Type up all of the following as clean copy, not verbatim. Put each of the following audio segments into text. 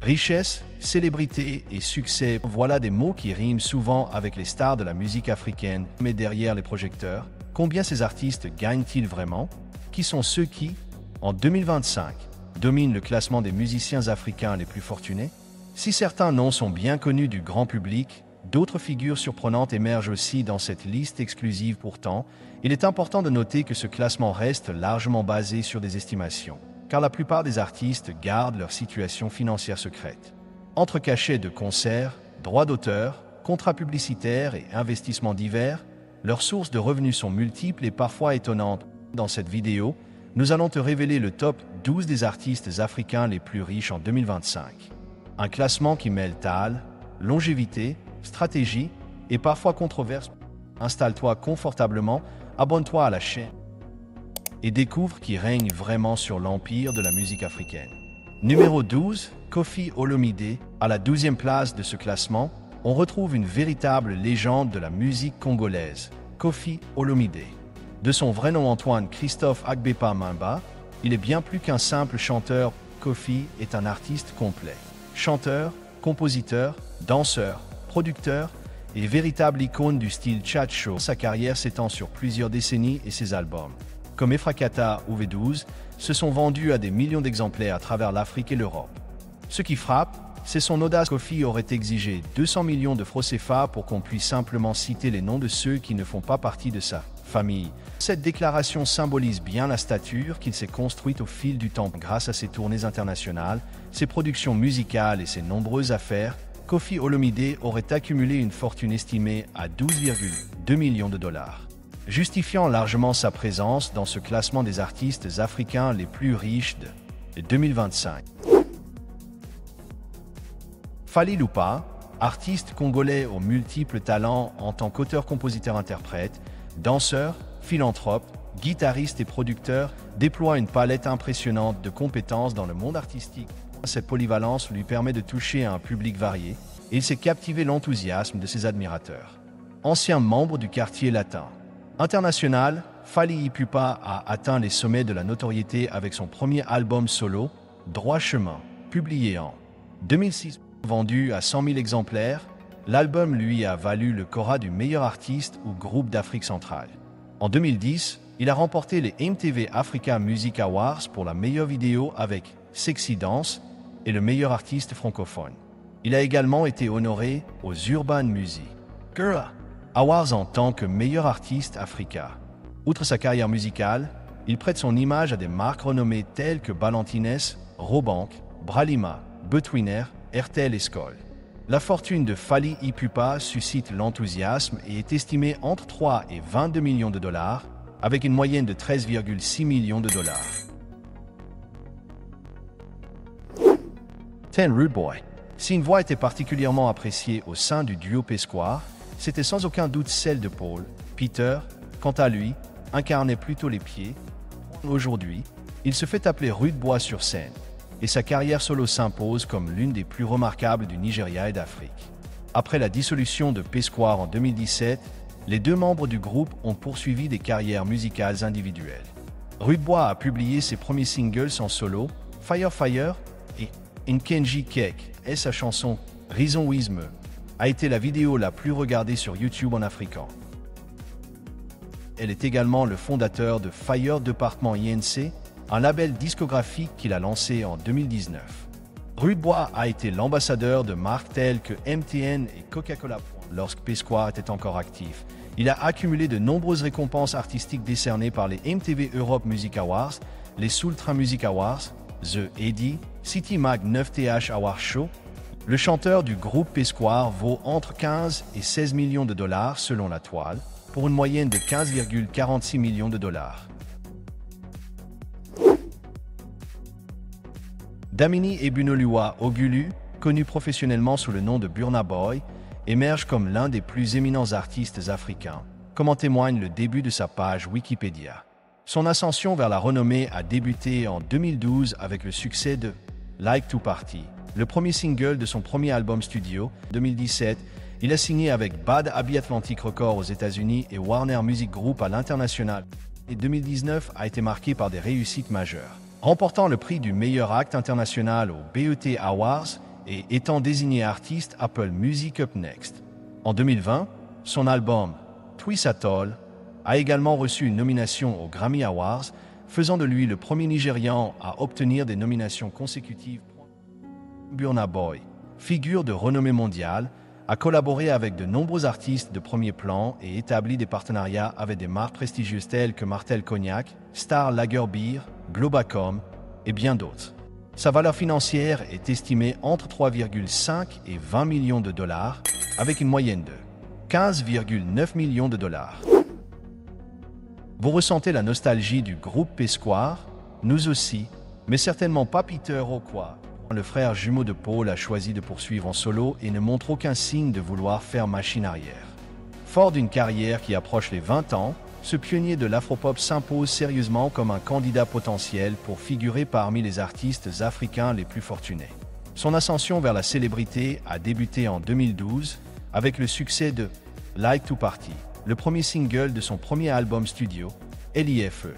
Richesse, célébrité et succès, voilà des mots qui riment souvent avec les stars de la musique africaine. Mais derrière les projecteurs, combien ces artistes gagnent-ils vraiment? Qui sont ceux qui, en 2025, dominent le classement des musiciens africains les plus fortunés? Si certains noms sont bien connus du grand public, d'autres figures surprenantes émergent aussi dans cette liste exclusive. Pourtant, il est important de noter que ce classement reste largement basé sur des estimations, car la plupart des artistes gardent leur situation financière secrète. Entre cachets de concerts, droits d'auteur, contrats publicitaires et investissements divers, leurs sources de revenus sont multiples et parfois étonnantes. Dans cette vidéo, nous allons te révéler le top 12 des artistes africains les plus riches en 2025. Un classement qui mêle talent, longévité, stratégie et parfois controverse. Installe-toi confortablement, abonne-toi à la chaîne et découvre qui règne vraiment sur l'empire de la musique africaine. Numéro 12, Koffi Olomide. À la 12e place de ce classement, on retrouve une véritable légende de la musique congolaise, Koffi Olomide. De son vrai nom Antoine Christophe Agbepa Mimba, il est bien plus qu'un simple chanteur. Koffi est un artiste complet. Chanteur, compositeur, danseur, producteur et véritable icône du style Tchatcho. Sa carrière s'étend sur plusieurs décennies et ses albums, comme Efrakata ou V12, se sont vendus à des millions d'exemplaires à travers l'Afrique et l'Europe. Ce qui frappe, c'est son audace. Koffi aurait exigé 200 millions de francs CFA pour qu'on puisse simplement citer les noms de ceux qui ne font pas partie de sa famille. Cette déclaration symbolise bien la stature qu'il s'est construite au fil du temps. Grâce à ses tournées internationales, ses productions musicales et ses nombreuses affaires, Koffi Olomide aurait accumulé une fortune estimée à 12,2 millions de dollars, justifiant largement sa présence dans ce classement des artistes africains les plus riches de 2025. Fally Ipupa, artiste congolais aux multiples talents en tant qu'auteur-compositeur-interprète, danseur, philanthrope, guitariste et producteur, déploie une palette impressionnante de compétences dans le monde artistique. Cette polyvalence lui permet de toucher un public varié et il sait captiver l'enthousiasme de ses admirateurs. Ancien membre du quartier latin international, Fally Ipupa a atteint les sommets de la notoriété avec son premier album solo, Droit Chemin, publié en 2006. Vendu à 100 000 exemplaires, l'album lui a valu le Cora du meilleur artiste ou groupe d'Afrique centrale. En 2010, il a remporté les MTV Africa Music Awards pour la meilleure vidéo avec Sexy Dance et le meilleur artiste francophone. Il a également été honoré aux Urban Music Awards en tant que meilleur artiste africain. Outre sa carrière musicale, il prête son image à des marques renommées telles que Ballantines, Robank, Bralima, Betweener, RTL et Skoll. La fortune de Fally Ipupa suscite l'enthousiasme et est estimée entre 3 et 22 millions de dollars, avec une moyenne de 13,6 millions de dollars. 10 Rude Boy. Si une voix était particulièrement appréciée au sein du duo P-Square, c'était sans aucun doute celle de Paul. Peter, quant à lui, incarnait plutôt les pieds. Aujourd'hui, il se fait appeler Rude Boy sur scène, et sa carrière solo s'impose comme l'une des plus remarquables du Nigeria et d'Afrique. Après la dissolution de P-Square en 2017, les deux membres du groupe ont poursuivi des carrières musicales individuelles. Rude Boy a publié ses premiers singles en solo, Fire Fire et Nkenji Cake, et sa chanson Reason With Me a été la vidéo la plus regardée sur YouTube en africain. Elle est également le fondateur de Fire Department INC, un label discographique qu'il a lancé en 2019. Rude Boy a été l'ambassadeur de marques telles que MTN et Coca-Cola lorsque P-Square était encore actif. Il a accumulé de nombreuses récompenses artistiques décernées par les MTV Europe Music Awards, les Soul Train Music Awards, The Eddie, City Mag 9th Award Show. Le chanteur du groupe P-Square vaut entre 15 et 16 millions de dollars selon la toile, pour une moyenne de 15,46 millions de dollars. Damini Ebunoluwa Ogulu, connu professionnellement sous le nom de Burna Boy, émerge comme l'un des plus éminents artistes africains, comme en témoigne le début de sa page Wikipédia. Son ascension vers la renommée a débuté en 2012 avec le succès de Like to Party, le premier single de son premier album studio. En 2017, il a signé avec Bad Habit Atlantic Records aux États-Unis et Warner Music Group à l'international. Et 2019 a été marqué par des réussites majeures. Remportant le prix du meilleur acte international aux BET Awards, et étant désigné artiste Apple Music Up Next. En 2020, son album Twist Atoll a également reçu une nomination aux Grammy Awards, faisant de lui le premier Nigérian à obtenir des nominations consécutives. Burna Boy, figure de renommée mondiale, a collaboré avec de nombreux artistes de premier plan et établi des partenariats avec des marques prestigieuses telles que Martell Cognac, Star Lager Beer, Globacom et bien d'autres. Sa valeur financière est estimée entre 3,5 et 20 millions de dollars, avec une moyenne de 15,9 millions de dollars. Vous ressentez la nostalgie du groupe P-Square? Nous aussi, mais certainement pas Peter Okwa. Le frère jumeau de Paul a choisi de poursuivre en solo et ne montre aucun signe de vouloir faire machine arrière. Fort d'une carrière qui approche les 20 ans, ce pionnier de l'afropop s'impose sérieusement comme un candidat potentiel pour figurer parmi les artistes africains les plus fortunés. Son ascension vers la célébrité a débuté en 2012 avec le succès de Like to Party, le premier single de son premier album studio, LIFE.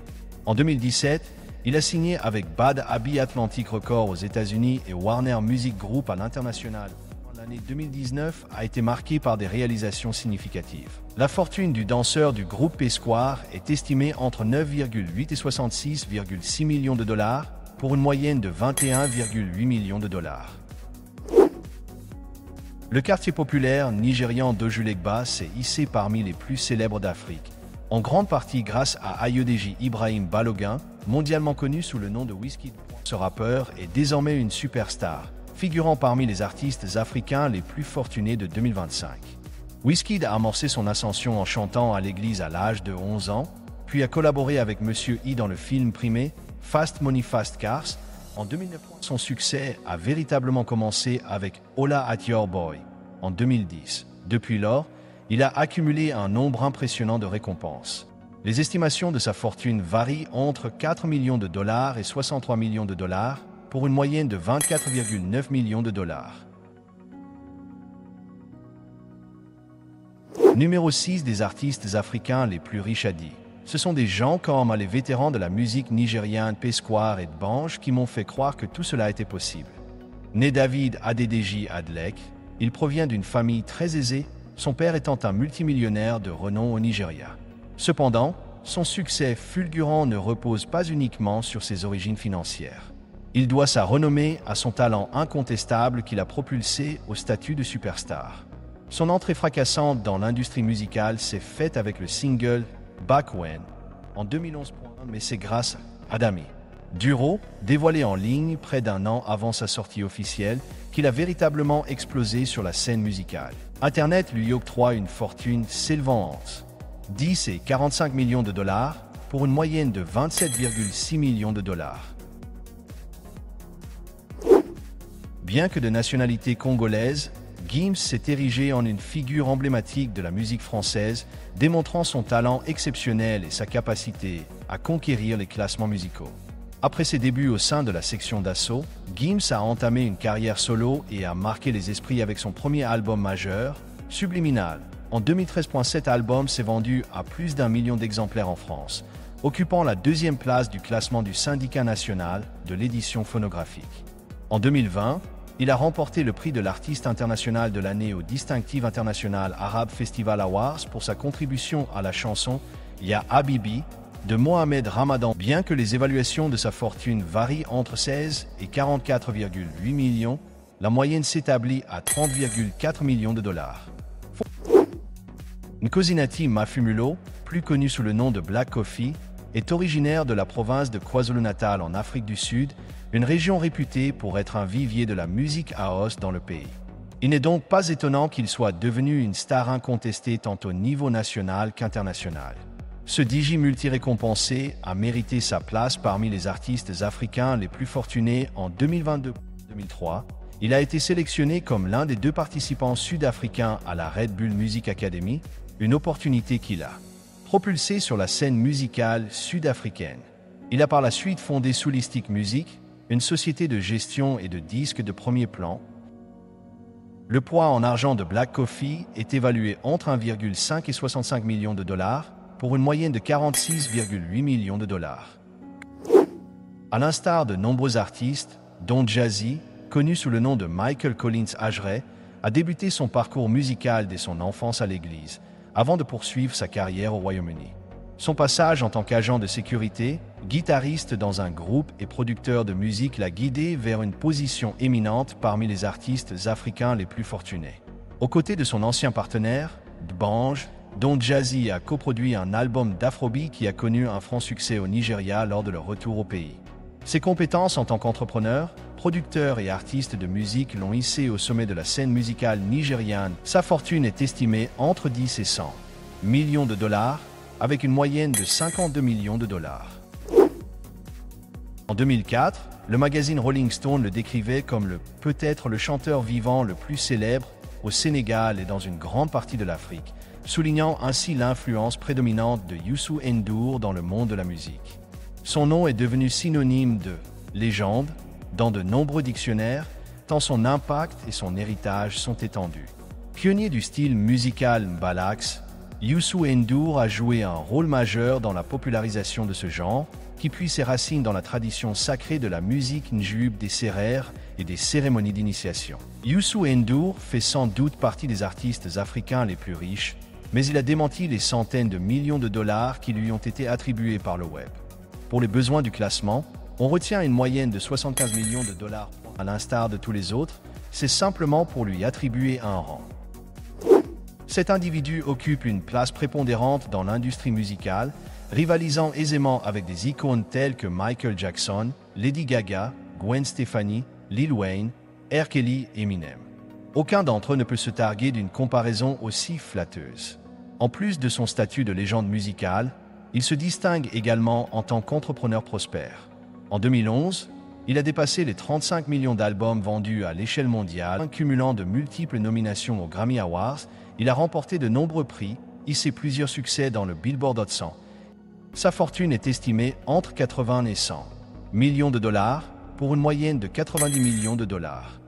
En 2017, il a signé avec Bad Abbey Atlantic Records aux États-Unis et Warner Music Group à l'international. L'année 2019 a été marquée par des réalisations significatives. La fortune du danseur du groupe P-Square est estimée entre 9,8 et 66,6 millions de dollars pour une moyenne de 21,8 millions de dollars. Le quartier populaire nigérian d'Ojulegba s'est hissé parmi les plus célèbres d'Afrique, en grande partie grâce à Ayodeji Ibrahim Balogun, mondialement connu sous le nom de Wizkid. Ce rappeur est désormais une superstar, figurant parmi les artistes africains les plus fortunés de 2025. Wizkid a amorcé son ascension en chantant à l'église à l'âge de 11 ans, puis a collaboré avec Monsieur I dans le film primé Fast Money Fast Cars. En 2009, son succès a véritablement commencé avec Holla at Your Boy en 2010. Depuis lors, il a accumulé un nombre impressionnant de récompenses. Les estimations de sa fortune varient entre 4 millions de dollars et 63 millions de dollars pour une moyenne de 24,9 millions de dollars. Numéro 6 des artistes africains les plus riches à dit. Ce sont des gens comme les vétérans de la musique nigériane P-Square et D'banj qui m'ont fait croire que tout cela était possible. Né David Adedeji Adeleke, il provient d'une famille très aisée, son père étant un multimillionnaire de renom au Nigeria. Cependant, son succès fulgurant ne repose pas uniquement sur ses origines financières. Il doit sa renommée à son talent incontestable qui l'a propulsé au statut de superstar. Son entrée fracassante dans l'industrie musicale s'est faite avec le single Back When en 2011, mais c'est grâce à Dami Duro, dévoilé en ligne près d'un an avant sa sortie officielle, qu'il a véritablement explosé sur la scène musicale. Internet lui octroie une fortune s'élevant entre 10 et 45 millions de dollars pour une moyenne de 27,6 millions de dollars. Bien que de nationalité congolaise, Gims s'est érigé en une figure emblématique de la musique française, démontrant son talent exceptionnel et sa capacité à conquérir les classements musicaux. Après ses débuts au sein de la section d'assaut, Gims a entamé une carrière solo et a marqué les esprits avec son premier album majeur, Subliminal. En 2013, cet album s'est vendu à plus d'1 million d'exemplaires en France, occupant la deuxième place du classement du Syndicat national de l'édition phonographique. En 2020, il a remporté le prix de l'artiste international de l'année au Distinctive International Arab Festival Awards pour sa contribution à la chanson Ya Habibi de Mohamed Ramadan. Bien que les évaluations de sa fortune varient entre 16 et 44,8 millions, la moyenne s'établit à 30,4 millions de dollars. Nkosinati Mafumulo, plus connu sous le nom de Black Coffee, est originaire de la province de KwaZulu-Natal en Afrique du Sud, une région réputée pour être un vivier de la musique house dans le pays. Il n'est donc pas étonnant qu'il soit devenu une star incontestée tant au niveau national qu'international. Ce DJ multi-récompensé a mérité sa place parmi les artistes africains les plus fortunés en 2022-2023. Il a été sélectionné comme l'un des 2 participants sud-africains à la Red Bull Music Academy, une opportunité qu'il a propulsé sur la scène musicale sud-africaine. Il a par la suite fondé Soulistic Music, une société de gestion et de disques de premier plan. Le poids en argent de Black Coffee est évalué entre 1,5 et 65 millions de dollars pour une moyenne de 46,8 millions de dollars. À l'instar de nombreux artistes, dont Jazzy, connu sous le nom de Michael Collins Ajray, a débuté son parcours musical dès son enfance à l'église, avant de poursuivre sa carrière au Royaume-Uni. Son passage en tant qu'agent de sécurité, guitariste dans un groupe et producteur de musique l'a guidé vers une position éminente parmi les artistes africains les plus fortunés. Aux côtés de son ancien partenaire, D'banj, dont Jazzy a coproduit un album d'afrobeat qui a connu un franc succès au Nigeria lors de leur retour au pays. Ses compétences en tant qu'entrepreneur, producteur et artiste de musique l'ont hissé au sommet de la scène musicale nigériane. Sa fortune est estimée entre 10 et 100 millions de dollars, avec une moyenne de 52 millions de dollars. En 2004, le magazine Rolling Stone le décrivait comme peut-être le chanteur vivant le plus célèbre au Sénégal et dans une grande partie de l'Afrique, soulignant ainsi l'influence prédominante de Youssou N'Dour dans le monde de la musique. Son nom est devenu synonyme de « légende » dans de nombreux dictionnaires, tant son impact et son héritage sont étendus. Pionnier du style musical mbalax, Youssou N'Dour a joué un rôle majeur dans la popularisation de ce genre, qui puise ses racines dans la tradition sacrée de la musique njube des sérères et des cérémonies d'initiation. Youssou N'Dour fait sans doute partie des artistes africains les plus riches, mais il a démenti les centaines de millions de dollars qui lui ont été attribués par le web. Pour les besoins du classement, on retient une moyenne de 75 millions de dollars. À l'instar de tous les autres, c'est simplement pour lui attribuer un rang. Cet individu occupe une place prépondérante dans l'industrie musicale, rivalisant aisément avec des icônes telles que Michael Jackson, Lady Gaga, Gwen Stefani, Lil Wayne, R. Kelly et Eminem. Aucun d'entre eux ne peut se targuer d'une comparaison aussi flatteuse. En plus de son statut de légende musicale, il se distingue également en tant qu'entrepreneur prospère. En 2011, il a dépassé les 35 millions d'albums vendus à l'échelle mondiale, cumulant de multiples nominations aux Grammy Awards. Il a remporté de nombreux prix, hissé plusieurs succès dans le Billboard Hot 100. Sa fortune est estimée entre 80 et 100 millions de dollars, pour une moyenne de 90 millions de dollars.